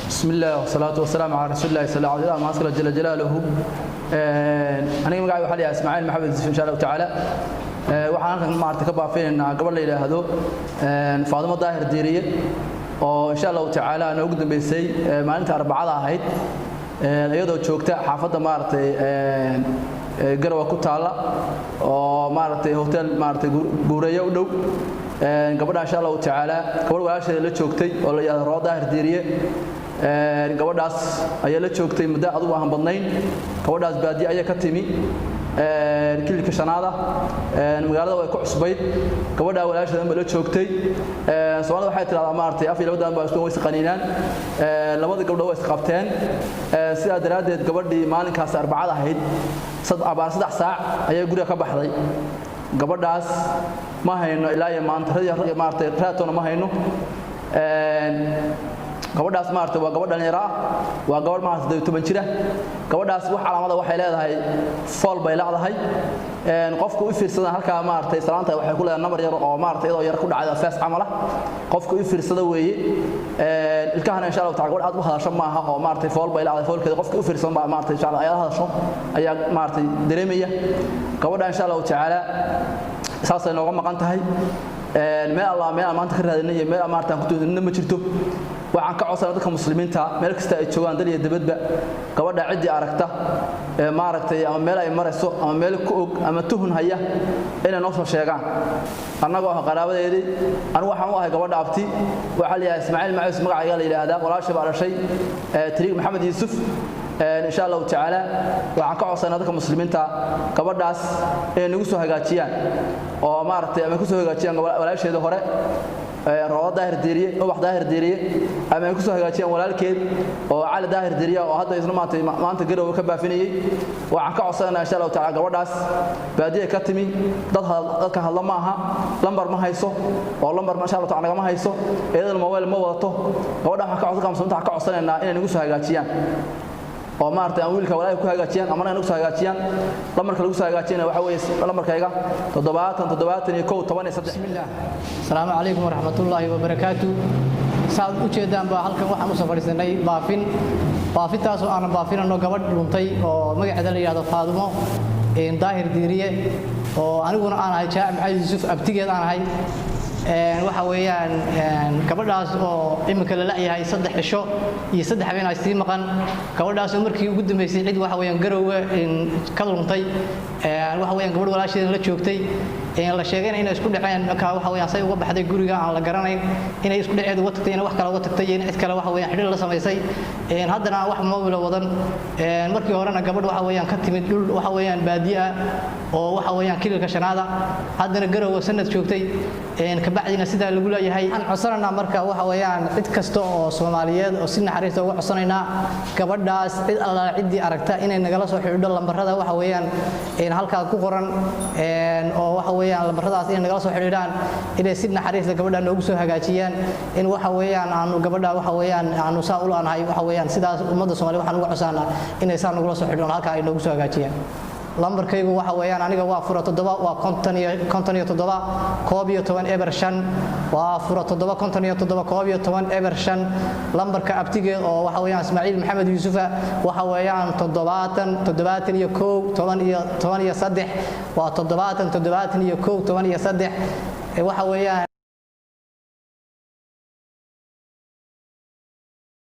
بسم الله والصلاة والسلام على رسول الله صلى الله عليه وسلم ما جل جلاله أنا مقاعد وحالي إسماعيل محمد إن شاء الله تعالى waxaan ma arka baafeenna gabadh la yiraahdo Faadimo Daahir Diiriye oo insha Allah ta'ala aan ugu dambeysay maalinta Arbacada ahayd iyadoo joogta xaafadda maartay Garowe ku taala oo maartay hotel maartay guureeyo u dhow gabadha insha Allah ta'ala gabadh walaasheed la joogtay oo la yiraahdo Daahir Diiriye gabadhaas ayaa la joogtay muddo aad u aan badnayn gabadhaas baadi ayaa ka timi kilka shanaada magaalada way ku cusbayd gabadha walaasheed la joogtay Soomaalida waxay tiraahdaa maartay af iyo labadaan baa isku way qaniinaan labada gabdhood way isqabteen sida daraadeed gabadhii maalinkaas Arbacada ahayd saddex saac ayay guriga ka baxday gabadhaas ma hayno ilaa maanta maartay raatona ma hayno gabadhaas maartay waa gabadh dhalinyaro ah waa gabadh maartay 12 jira gabadhaas wax calaamada waxay leedahay fool bay leedahay qofku u fiirsada halka maartay salaanta waxay ku leedahay number yar oo maartay iyadoo yar ku dhacay faas camal ah qofku u fiirsada weeye ilkahan insha Allah taala gabadh aad u hadasho ma aha oo maartay fool bay leedahay foolkeeda qofku u fiirsan baa maartay insha Allah ayaa hadasho ayaa maartay dareemaya gabadha insha Allah taala saasay nooga maqan tahay meel Allah meel maanta ka raadinay meel maartay ku doonina ma jirto waxaan ka codsanaa dadka muslimiinta meel kasta ay joogaan dal iyo dibadba gabadha cidii aragta maaragtay ama meel ay marayso ama meel ku og ama tuhun haya inay noo soo sheegaan annagoo qaraabadeedii anigu waxaan u ahay gabadha abti waxa la yiraahdaa Ismaaciil Maciis magacayga la yiraahdaa walaashay baa dhashay Tariiq Maxamed Yuusuf إن شاء الله تعالى وعنكوا صنادق المسلمين تا كبرداس نقصوا هجاتيان أو مارت أما نقصوا هجاتيان ولا شيء ده هراء رواد داهر ديرية أو واحد داهر ديرية أما نقصوا هجاتيان ولا الكيد أو على داهر ديرية أو هذا يزن ما أنت جرو وكبا فيني وعنكوا صنا إن شاء الله تعالى كبرداس بعديه كتمي ضد كهلا معها لمبر ما هيسو أو لمبر ما شاء الله تعالى ما هيسو إذا الموال ما وطه كبردا عنكوا صنا كم سنة عنكوا صنا إن نقصوا هجاتيان oo maartay aan wiilka walaalay ku hagaajiyaan ama aan u hagaajiyaan lamarka lagu hagaajiyana waxa weeye lamarkayga 7 bismillah assalaamu alaykum wa rahmatullahi wa barakatuh saad u jeedaan baa halkan waxaan u soo fadhiisanay baafitaas oo aan baafinano gabadh dhuntay oo magaceeda la yiraahdo Faadimo Daahir Diiriye oo aniguna aan ahay Jaac Maxamed Yuusuf abtigeed aan ahay waxa weeyaan gabadhaas oo imika la leeyahay 3 cisho iyo 3 habeen ay sii maqan gabadhaas oo markii ugu dambeysay cid waxa weeyaan Garowe ka luntay waxa weeyaan gabadh walaasheed la joogtay la sheegay inay isku dhaceen ka waxa weeyaan say uga baxday guriga aan la garanayn inay isku dhaceed uga tagtay wax kale uga tagtay in cid kale waxa weeyaan xidhiidh la sameysay haddana wax mobil wadan markii horena gabadh waxa weeyaan ka timid dhul waxa weeyaan baadiya oo waxa weeyaan kilka shanaada haddana Garowe sanad joogtay kabacdina sida lagu leeyahay aan codsanana marka waxa weeyaan cid kasto oo Soomaaliyeed oo si naxariis uga codsanayna gabadhaas cid alla cidii aragta inay nagala soo xidhiidho lambarada waxa weeyaan halka ku qoran oo waxa weeyaan lambaradaas inay nagala soo xidhiidhaan inay si naxariis la gabadha noogu soo hagaajiyaan in waxa weeyaan aanu gabadha waxa weeyaan aanu saa u laanahay waxa weeyaan sidaas ummadda Soomaaliyeed waxaan uga codsanaa inay saa nagala soo xidhiidhaan halka ay noogu soo hagaajiyaan lambarkaygu waxa weeyaan aniga waa fura 7 waa 57 koob iyo 10 eber 5 waa fura 7 57 koob iyo 10 eber 5 lambarka abtigeed oo waxa weeyaan Ismaaciil Maxamed Yuusuf waxa weeyaan 70 iyo 1 10 iyo 3 waa 70 71 10 iyo 3 waxa weeyaan